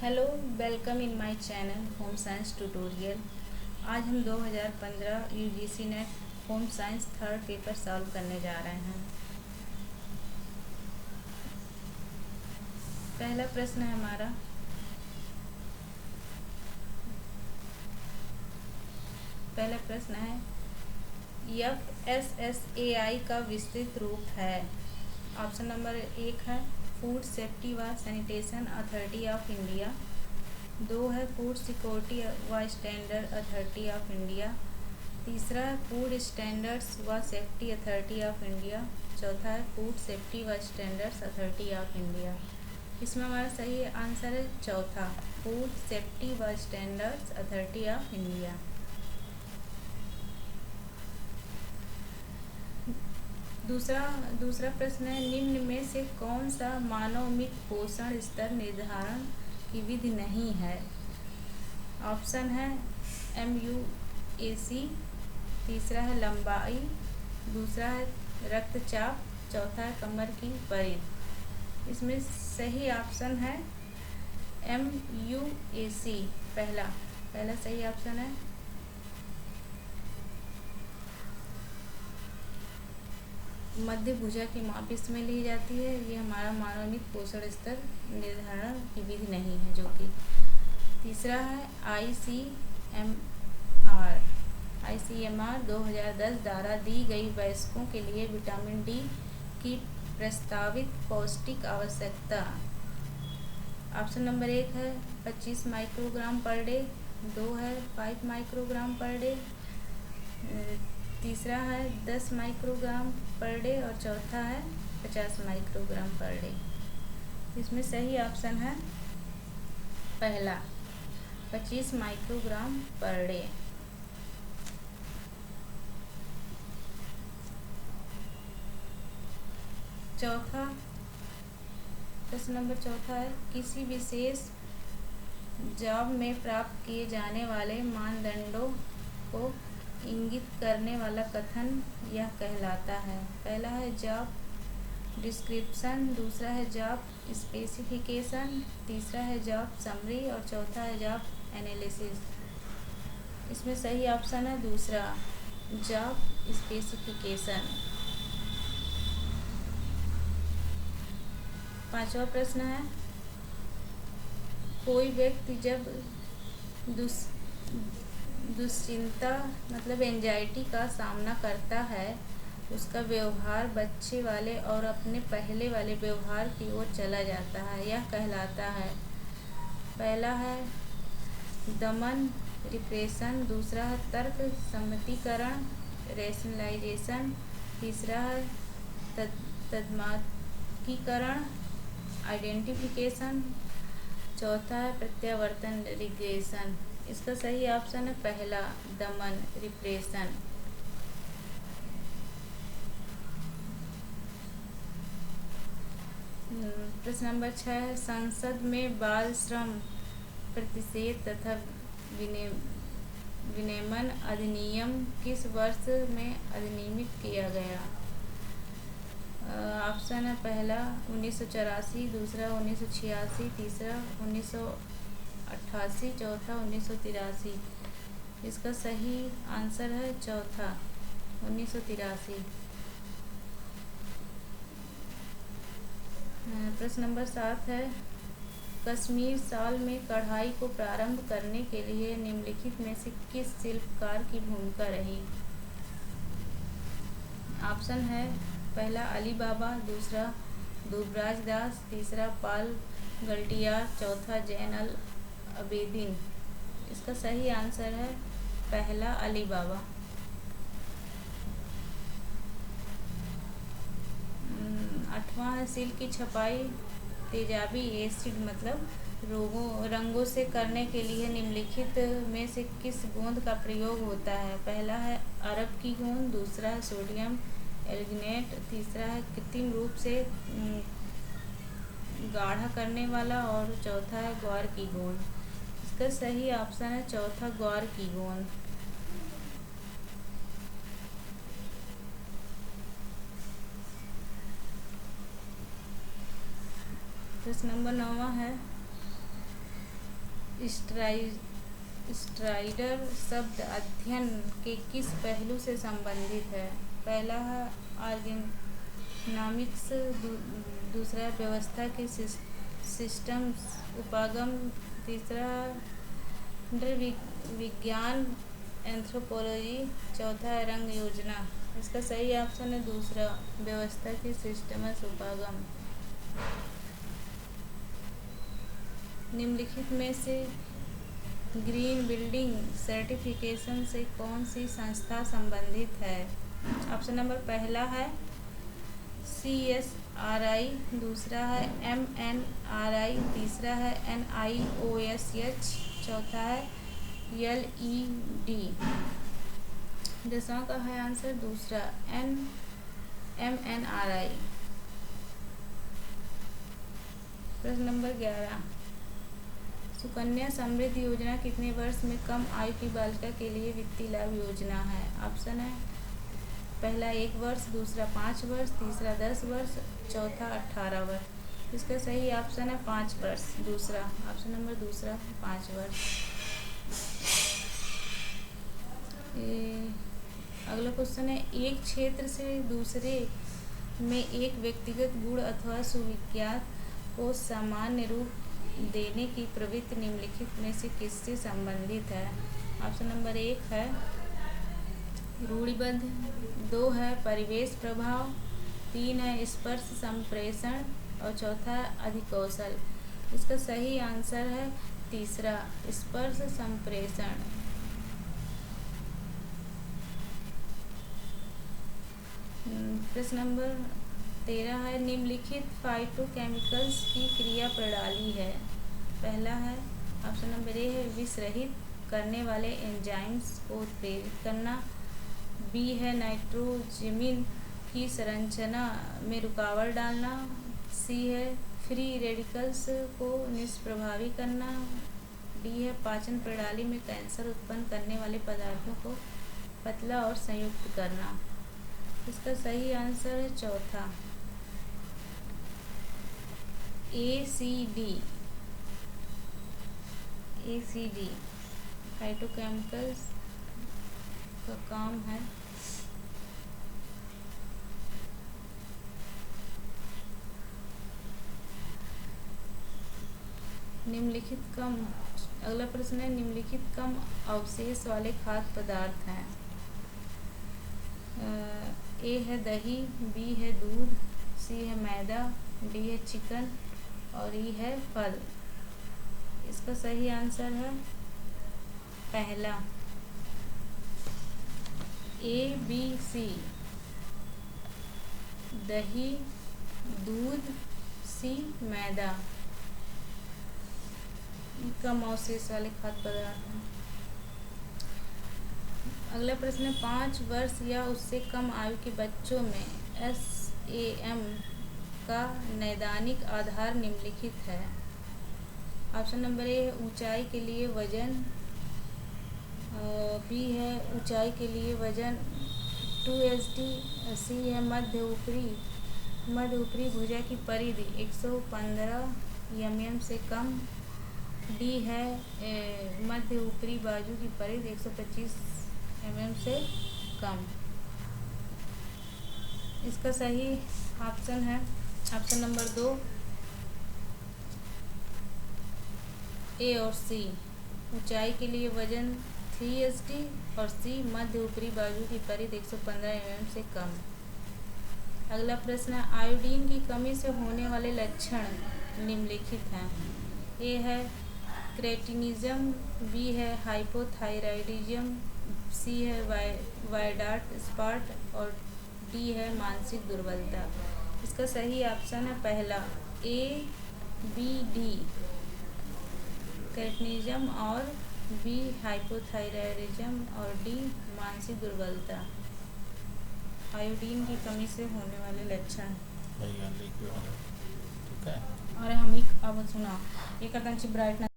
Hello, welcome in my channel home science tutorial. आज हम 2015 UGC net home science third paper solve करने जा रहे हैं। पहला प्रश्न है हमारा, पहला प्रश्न है FSSAI का विस्तृत रूप है। ऑप्शन नंबर 1 है फूड सेफ्टी व सैनिटेशन अथॉरिटी ऑफ इंडिया। 2 है फूड सिक्योरिटी व स्टैंडर्ड अथॉरिटी ऑफ इंडिया। तीसरा है फूड स्टैंडर्ड्स व सेफ्टी अथॉरिटी ऑफ इंडिया। चौथा है फूड सेफ्टी व स्टैंडर्ड्स अथॉरिटी ऑफ इंडिया। इसमें हमारा सही आंसर है चौथा, फूड सेफ्टी व स्टैंडर्ड्स अथॉरिटी ऑफ इंडिया। दूसरा प्रश्न है, निम्न में से कौन सा मानवमित पोषण स्तर निर्धारण की विधि नहीं है। ऑप्शन है MUAC, तीसरा है लंबाई, दूसरा है रक्तचाप, चौथा है कमर की परिध। इसमें सही ऑप्शन है MUAC, पहला सही ऑप्शन है। मध्य भुजा की माप इसमें ली जाती है। ये हमारा मानवनित पोषण स्तर निर्धारण की विधि नहीं है। जो कि तीसरा है ICMR 2010 द्वारा दी गई वयस्कों के लिए विटामिन डी की प्रस्तावित पौष्टिक आवश्यकता। ऑप्शन नंबर 1 है 25 माइक्रोग्राम पर डे, 2 है 5 माइक्रोग्राम पर डे, तीसरा है 10 माइक्रोग्राम पर डे और चौथा है 50 माइक्रोग्राम पर डे। इसमें सही ऑप्शन है पहला, 25 माइक्रोग्राम पर डे। चौथा प्रश्न नंबर चौथा है, किसी विशेष जॉब में प्राप्त किए जाने वाले मानदंडों को इंगित करने वाला कथन यह कहलाता है। पहला है जॉब डिस्क्रिप्शन, दूसरा है जॉब स्पेसिफिकेशन, तीसरा है जॉब समरी और चौथा है जॉब एनालिसिस। इसमें सही ऑप्शन है दूसरा, जॉब स्पेसिफिकेशन। पांचवा प्रश्न है, कोई व्यक्ति जब दुश्चिंता मतलब एंजाइटी का सामना करता है, उसका व्यवहार बच्चे वाले और अपने पहले वाले व्यवहार की ओर चला जाता है। यह कहलाता है, पहला है दमन रिप्रेशन, दूसरा है तर्क सम्मतिकरण रैशनलाइजेशन, तीसरा है तद्मात्रीकरण आइडेंटिफिकेशन, चौथा है प्रत्यावर्तन रिग्रेशन। इसका सही ऑप्शन है पहला, दमन रिप्रेशन। प्रश्न नंबर 6, संसद में बाल श्रम प्रतिषेध तथा विनियमन अधिनियम किस वर्ष में अधिनियमित किया गया। ऑप्शन है पहला 1984, दूसरा 1986, तीसरा 1988, चौथा 1983। इसका सही आंसर है चौथा, 1983। प्रश्न नंबर 7 है, कश्मीर शॉल में कढ़ाई को प्रारंभ करने के लिए निम्नलिखित में से किस शिल्पकार की भूमिका रही। ऑप्शन है पहला अली बाबा, दूसरा दुबराज दास, तीसरा पाल गल्टियार, चौथा जैन अल अबेदीन। इसका सही आंसर है पहला, अली बाबा। 8वां है, सिल्क की छपाई तेजाबी एसिड मतलब रंगों से करने के लिए निम्नलिखित में से किस गोंद का प्रयोग होता है। पहला है अरब की गोंद, दूसरा है सोडियम एल्गिनेट, तीसरा है कृत्रिम रूप से गाढ़ा करने वाला और चौथा है ग्वार की गोंद। इसका सही ऑप्शन है चौथा, ग्वार की गोंद। प्रश्न नंबर 9 है, स्ट्राइडर शब्द अध्ययन के किस पहलू से संबंधित है? पहला है आर्गेनॉमिक्स, दूसरा व्यवस्था के सिस्टम्स उपागम, तीसरा विज्ञान एंथ्रोपोलॉजी, चौथा है रंग योजना। इसका सही ऑप्शन है दूसरा, व्यवस्था के सिस्टम्स उपागम। निम्नलिखित में से ग्रीन बिल्डिंग सर्टिफिकेशन से कौन सी संस्था संबंधित है? ऑप्शन नंबर पहला है CSRI, दूसरा है MNRI, तीसरा है NIOSH, चौथा है LED। दसवां का है आंसर दूसरा MNRI। प्रश्न नंबर 11, सुकन्या समृद्धि योजना कितने वर्ष में कम आयु की बालिका के लिए वित्तीय लाभ योजना है? ऑप्शन है पहला 1 वर्ष, दूसरा 5 वर्ष, तीसरा 10 वर्ष, चौथा 18 वर्ष। इसका सही ऑप्शन है 5 वर्ष, दूसरा ऑप्शन नंबर दूसरा 5 वर्ष। अगला क्वेश्चन है, एक क्षेत्र से दूसरे में एक व्यक्तिगत गुण अथवा सुविज्ञात को सामान्य रूप देने की प्रवृत्ति निम्नलिखित में से किससे संबंधित है? ऑप्शन नंबर 1 है रूढ़िबद्ध, 2 है परिवेश प्रभाव, 3 है स्पर्श संप्रेषण और चौथा अधिकौशल। इसका सही आंसर है तीसरा, स्पर्श संप्रेषण। प्रश्न नंबर 13 है, निम्नलिखित फाइटोकेमिकल्स की क्रिया प्रणाली है? पहला है ऑप्शन नंबर ए है विष रहित करने वाले एंजाइम्स को उत्प्रेरित करना, बी है नाइट्रोजमीन की संरचना में रुकावट डालना, सी है फ्री रेडिकल्स को निष्प्रभावी करना, डी है पाचन प्रणाली में कैंसर उत्पन्न करने वाले पदार्थों को पतला और संयुक्त करना। इसका सही आंसर है चौथा, ACD। फाइटोकेमिकल्स का काम है निम्नलिखित कम। अगला प्रश्न है, निम्नलिखित कम अवशेष वाले खाद्य पदार्थ हैं? ए है दही, बी है दूध, सी है मैदा, डी है चिकन और ई है फल। इसका सही आंसर है पहला, ABC, दही, दूध, सी मैदा, कम अवशेष वाले खाद्य पदार्थ हैं। अगला प्रश्न है, 5 वर्ष या उससे कम आयु के बच्चों में SAM का नैदानिक आधार निम्नलिखित है? ऑप्शन नंबर ए है ऊंचाई के लिए वजन, बी है ऊंचाई के लिए वजन 2 सी है मध्य ऊपरी भुजा की परिधि 115 mm से कम, डी है मध्य ऊपरी बाजू की परिधि 125 mm से कम। इसका सही ऑप्शन है ऑप्शन नंबर 2, ए और सी, ऊंचाई के लिए वजन 3 और सी मध्य ऊपरी बाजू की परिधि 115 mm से कम। अगला प्रश्न है, आयोडीन की कमी से होने वाले लक्षण निम्नलिखित हैं? ए है क्रेटिनिज्म, बी है हाइपोथायराइडिज्म, सी है वायडार्ट स्पॉट और डी है मानसिक दुर्बलता। इसका सही ऑप्शन है पहला, ABD, क्रेटिनिज्म और बी हाइपोथायराइडिज्म और डी मानसिक दुर्बलता, आयोडीन की कमी से होने वाले लक्षण। ठीक है। और हम अब सुना एक ब्राइटनेस